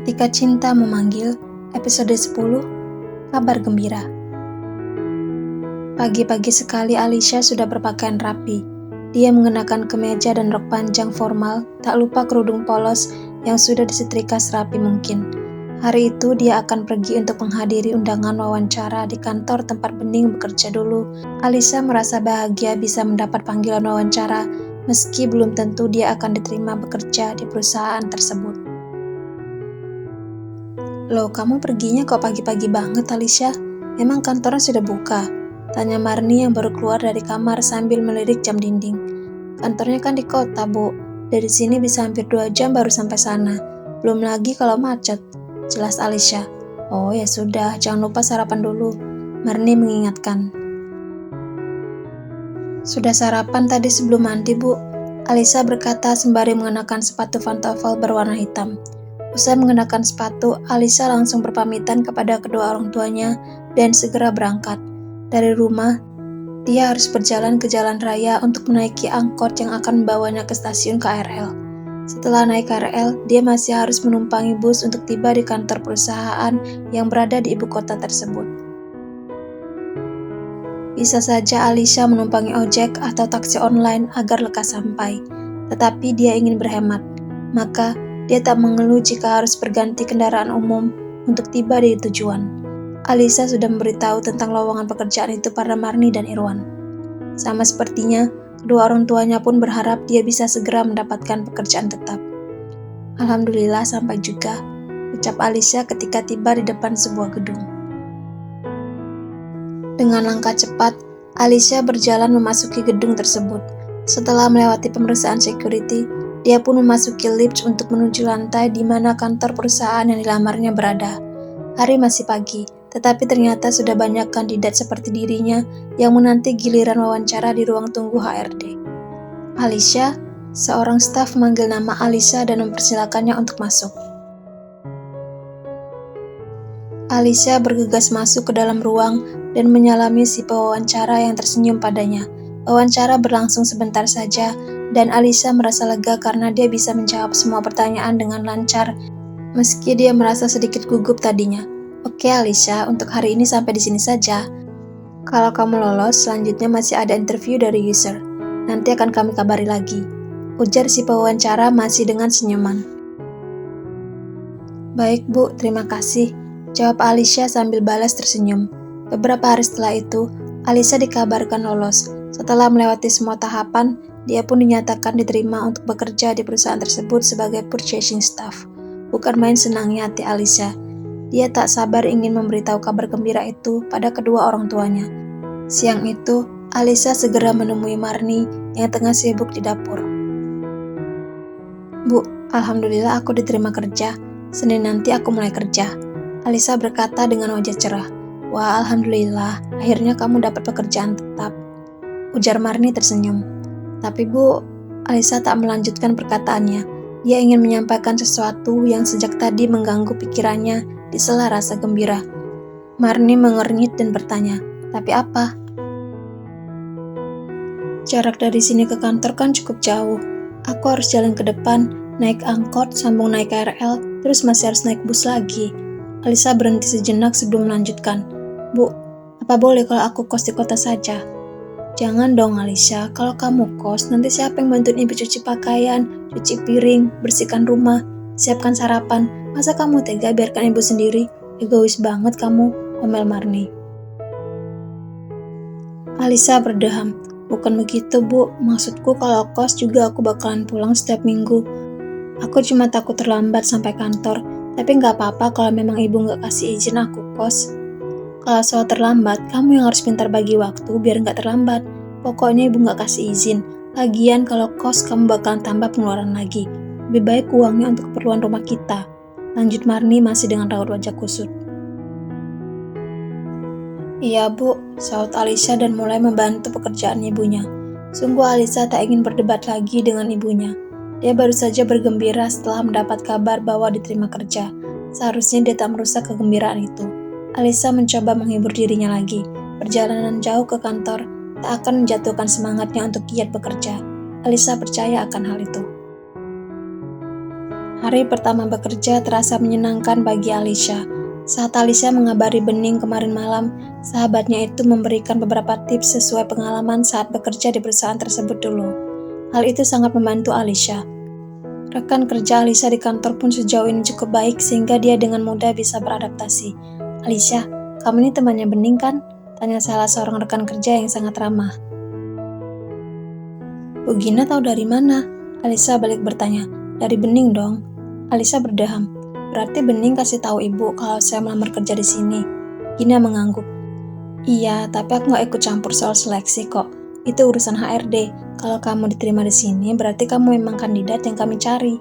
Ketika Cinta Memanggil, episode 10, Kabar Gembira. Pagi-pagi sekali Alicia sudah berpakaian rapi. Dia mengenakan kemeja dan rok panjang formal, tak lupa kerudung polos yang sudah disetrika serapi mungkin. Hari itu dia akan pergi untuk menghadiri undangan wawancara di kantor tempat Bening bekerja dulu. Alicia merasa bahagia bisa mendapat panggilan wawancara, meski belum tentu dia akan diterima bekerja di perusahaan tersebut. "Loh, kamu perginya kok pagi-pagi banget, Alicia? Emang kantornya sudah buka?" tanya Marni yang baru keluar dari kamar sambil melirik jam dinding. "Kantornya kan di kota, Bu. Dari sini bisa hampir 2 jam baru sampai sana. Belum lagi kalau macet," jelas Alicia. "Oh ya sudah, jangan lupa sarapan dulu," Marni mengingatkan. "Sudah sarapan tadi sebelum mandi, Bu," Alicia berkata sembari mengenakan sepatu pantofel berwarna hitam. Usai mengenakan sepatu, Alicia langsung berpamitan kepada kedua orang tuanya dan segera berangkat. Dari rumah, dia harus berjalan ke jalan raya untuk menaiki angkot yang akan membawanya ke stasiun KRL. Setelah naik KRL, dia masih harus menumpangi bus untuk tiba di kantor perusahaan yang berada di ibu kota tersebut. Bisa saja Alicia menumpangi ojek atau taksi online agar lekas sampai, tetapi dia ingin berhemat, maka dia tak mengeluh jika harus berganti kendaraan umum untuk tiba di tujuan. Alicia sudah memberitahu tentang lowongan pekerjaan itu pada Marni dan Irwan. Sama sepertinya, kedua orang tuanya pun berharap dia bisa segera mendapatkan pekerjaan tetap. "Alhamdulillah sampai juga," ucap Alicia ketika tiba di depan sebuah gedung. Dengan langkah cepat, Alicia berjalan memasuki gedung tersebut. Setelah melewati pemeriksaan security, dia pun memasuki lift untuk menuju lantai di mana kantor perusahaan yang dilamarnya berada. Hari masih pagi, tetapi ternyata sudah banyak kandidat seperti dirinya yang menanti giliran wawancara di ruang tunggu HRD. "Alicia," seorang staf memanggil nama Alicia dan mempersilakannya untuk masuk. Alicia bergegas masuk ke dalam ruang dan menyalami si pewawancara yang tersenyum padanya. Wawancara berlangsung sebentar saja, dan Alicia merasa lega karena dia bisa menjawab semua pertanyaan dengan lancar, meski dia merasa sedikit gugup tadinya. "Oke Alicia, untuk hari ini sampai di sini saja. Kalau kamu lolos, selanjutnya masih ada interview dari user. Nanti akan kami kabari lagi," ujar si pewawancara masih dengan senyuman. "Baik Bu, terima kasih," jawab Alicia sambil balas tersenyum. Beberapa hari setelah itu, Alicia dikabarkan lolos. Setelah melewati semua tahapan, dia pun dinyatakan diterima untuk bekerja di perusahaan tersebut sebagai purchasing staff. Bukan main senangnya hati Alicia. Dia tak sabar ingin memberitahu kabar gembira itu pada kedua orang tuanya. Siang itu, Alicia segera menemui Marni yang tengah sibuk di dapur. "Bu, alhamdulillah aku diterima kerja. Senin nanti aku mulai kerja," Alicia berkata dengan wajah cerah. "Wah, alhamdulillah, akhirnya kamu dapat pekerjaan tetap," ujar Marni tersenyum. "Tapi Bu," Alicia tak melanjutkan perkataannya. Dia ingin menyampaikan sesuatu yang sejak tadi mengganggu pikirannya di sela rasa gembira. Marni mengernyit dan bertanya, "Tapi apa?" "Jarak dari sini ke kantor kan cukup jauh. Aku harus jalan ke depan, naik angkot, sambung naik KRL, terus masih harus naik bus lagi." Alicia berhenti sejenak sebelum melanjutkan. "Bu, apa boleh kalau aku kos di kota saja?" "Jangan dong Alicia, kalau kamu kos, nanti siapa yang bantuin ibu cuci pakaian, cuci piring, bersihkan rumah, siapkan sarapan? Masa kamu tega biarkan ibu sendiri? Egois banget kamu," omel Marni. Alicia berdeham. "Bukan begitu Bu, maksudku kalau kos juga aku bakalan pulang setiap minggu. Aku cuma takut terlambat sampai kantor, tapi nggak apa-apa kalau memang ibu nggak kasih izin aku kos. Kalau soal terlambat, kamu yang harus pintar bagi waktu biar nggak terlambat. Pokoknya ibu nggak kasih izin. Lagian kalau kos kamu bakalan tambah pengeluaran lagi. Lebih baik uangnya untuk keperluan rumah kita," lanjut Marni masih dengan raut wajah kusut. "Iya Bu," saut Alicia dan mulai membantu pekerjaan ibunya. Sungguh Alicia tak ingin berdebat lagi dengan ibunya. Dia baru saja bergembira setelah mendapat kabar bahwa diterima kerja. Seharusnya dia tak merusak kegembiraan itu. Alicia mencoba menghibur dirinya lagi. Perjalanan jauh ke kantor tak akan menjatuhkan semangatnya untuk giat bekerja. Alicia percaya akan hal itu. Hari pertama bekerja terasa menyenangkan bagi Alicia. Saat Alicia mengabari Bening kemarin malam, sahabatnya itu memberikan beberapa tips sesuai pengalaman saat bekerja di perusahaan tersebut dulu. Hal itu sangat membantu Alicia. Rekan kerja Alicia di kantor pun sejauh ini cukup baik sehingga dia dengan mudah bisa beradaptasi. Alicia, kamu ini temannya Bening kan? Tanya salah seorang rekan kerja yang sangat ramah. Bu Gina tahu dari mana? Alicia balik bertanya. Dari Bening dong. Alicia berdeham. Berarti Bening kasih tahu ibu kalau saya melamar kerja di sini. Gina mengangguk. Iya, tapi aku nggak ikut campur soal seleksi kok. Itu urusan HRD. Kalau kamu diterima di sini, berarti kamu memang kandidat yang kami cari.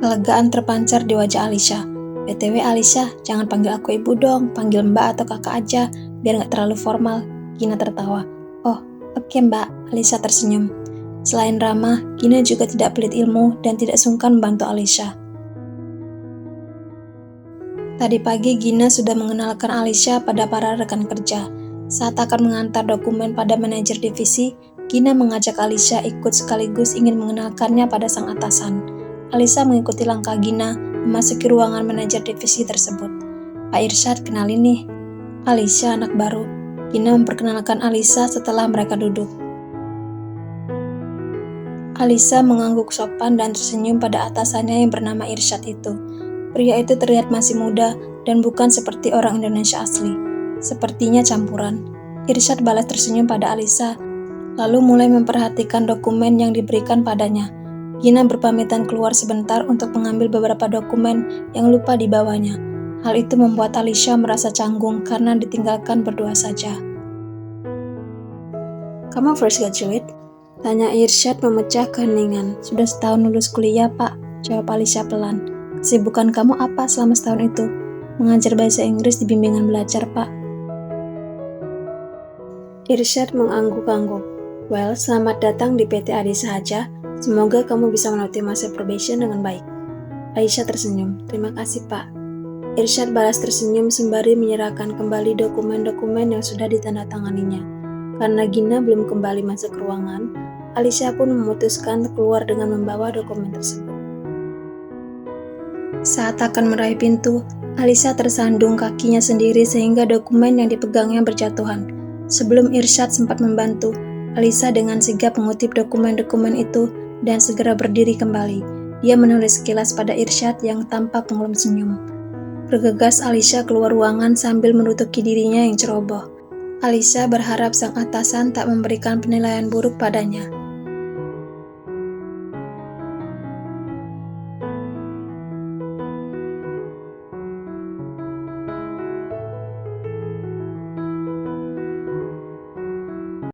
Kelegaan terpancar di wajah Alicia. BTW Alicia, jangan panggil aku ibu dong, panggil mbak atau kakak aja, biar nggak terlalu formal. Gina tertawa. Oh, oke mbak, Alicia tersenyum. Selain ramah, Gina juga tidak pelit ilmu dan tidak sungkan membantu Alicia. Tadi pagi Gina sudah mengenalkan Alicia pada para rekan kerja. Saat akan mengantar dokumen pada manajer divisi, Gina mengajak Alicia ikut sekaligus ingin mengenalkannya pada sang atasan. Alicia mengikuti langkah Gina memasuki ruangan manajer divisi tersebut. Pak Irsyad, kenalin nih. Alicia anak baru. Gina memperkenalkan Alicia setelah mereka duduk. Alicia mengangguk sopan dan tersenyum pada atasannya yang bernama Irsyad itu. Pria itu terlihat masih muda dan bukan seperti orang Indonesia asli. Sepertinya campuran. Irsyad balas tersenyum pada Alicia, lalu mulai memperhatikan dokumen yang diberikan padanya. Gina berpamitan keluar sebentar untuk mengambil beberapa dokumen yang lupa dibawanya. Hal itu membuat Alicia merasa canggung karena ditinggalkan berdua saja. Kamu fresh graduate? Tanya Irsyad memecah keheningan. Sudah setahun lulus kuliah, Pak. Jawab Alicia pelan. Kesibukan kamu apa selama setahun itu? Mengajar bahasa Inggris di bimbingan belajar, Pak. Irsyad mengangguk-angguk. Well, selamat datang di PT Adi Sahaja. Semoga kamu bisa melewati masa probation dengan baik. Alicia tersenyum. Terima kasih, Pak. Irsyad balas tersenyum sembari menyerahkan kembali dokumen-dokumen yang sudah ditandatanganinya. Karena Gina belum kembali masuk ke ruangan, Alicia pun memutuskan keluar dengan membawa dokumen tersebut. Saat akan meraih pintu, Alicia tersandung kakinya sendiri sehingga dokumen yang dipegangnya berjatuhan. Sebelum Irsyad sempat membantu, Alicia dengan sigap mengutip dokumen-dokumen itu dan segera berdiri kembali. Dia menulis sekilas pada Irsyad yang tampak mengelum senyum. Bergegas Alicia keluar ruangan sambil menutupi dirinya yang ceroboh. Alicia berharap sang atasan tak memberikan penilaian buruk padanya.